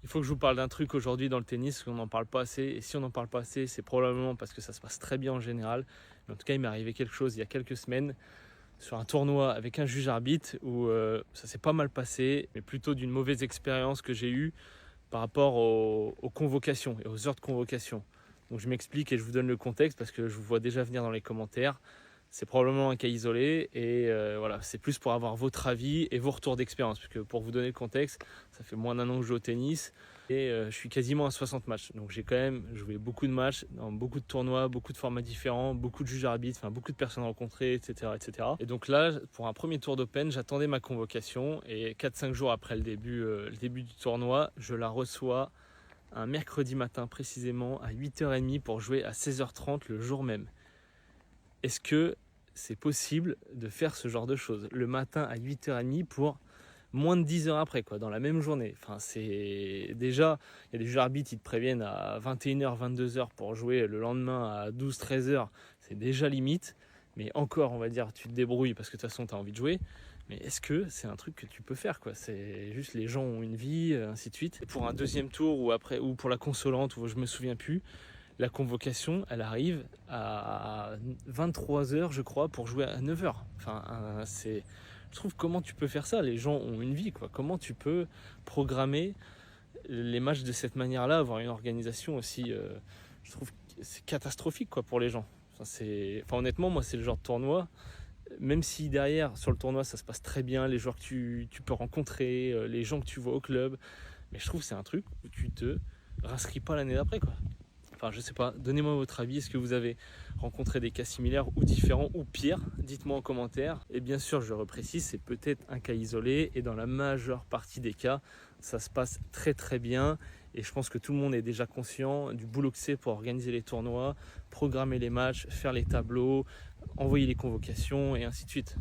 Il faut que je vous parle d'un truc aujourd'hui dans le tennis, parce qu'on n'en parle pas assez. Et si on n'en parle pas assez, c'est probablement parce que ça se passe très bien en général. Mais en tout cas, il m'est arrivé quelque chose il y a quelques semaines sur un tournoi avec un juge arbitre où ça s'est pas mal passé, mais plutôt d'une mauvaise expérience que j'ai eue par rapport aux convocations et aux heures de convocation. Donc je m'explique et je vous donne le contexte parce que je vous vois déjà venir dans les commentaires. C'est probablement un cas isolé et voilà, c'est plus pour avoir votre avis et vos retours d'expérience. Parce que pour vous donner le contexte, ça fait moins d'1 an que je joue au tennis et je suis quasiment à 60 matchs. Donc j'ai quand même joué beaucoup de matchs dans beaucoup de tournois, beaucoup de formats différents, beaucoup de juges arbitres, enfin beaucoup de personnes rencontrées, etc., etc. Et donc là, pour un premier tour d'Open, j'attendais ma convocation et 4-5 jours après le début du tournoi, je la reçois un mercredi matin précisément à 8h30 pour jouer à 16h30 le jour même. Est-ce que c'est possible de faire ce genre de choses le matin à 8h30 pour moins de 10 heures après, quoi, dans la même journée? Enfin, c'est déjà, il y a des jeux arbitres, ils te préviennent à 21h, 22h pour jouer le lendemain à 12, 13h. C'est déjà limite. Mais encore, on va dire, tu te débrouilles parce que de toute façon, tu as envie de jouer. Mais est-ce que c'est un truc que tu peux faire, quoi? C'est juste les gens ont une vie, ainsi de suite. Et pour un deuxième tour ou après, ou pour la consolante, ou je me souviens plus, la convocation, elle arrive à 23h, je crois, pour jouer à 9h. Enfin, je trouve comment tu peux faire ça? Les gens ont une vie, quoi. Comment tu peux programmer les matchs de cette manière-là, avoir une organisation aussi, je trouve que c'est catastrophique, quoi, pour les gens. Enfin, honnêtement, moi, c'est le genre de tournoi, même si derrière, sur le tournoi, ça se passe très bien, les joueurs que tu peux rencontrer, les gens que tu vois au club, mais je trouve que c'est un truc où tu te rascris pas l'année d'après, quoi. Enfin, je sais pas, donnez-moi votre avis. Est-ce que vous avez rencontré des cas similaires ou différents ou pires? Dites-moi en commentaire. Et bien sûr, je reprécise, c'est peut-être un cas isolé et dans la majeure partie des cas, ça se passe très très bien. Et je pense que tout le monde est déjà conscient du boulot que c'est pour organiser les tournois, programmer les matchs, faire les tableaux, envoyer les convocations et ainsi de suite.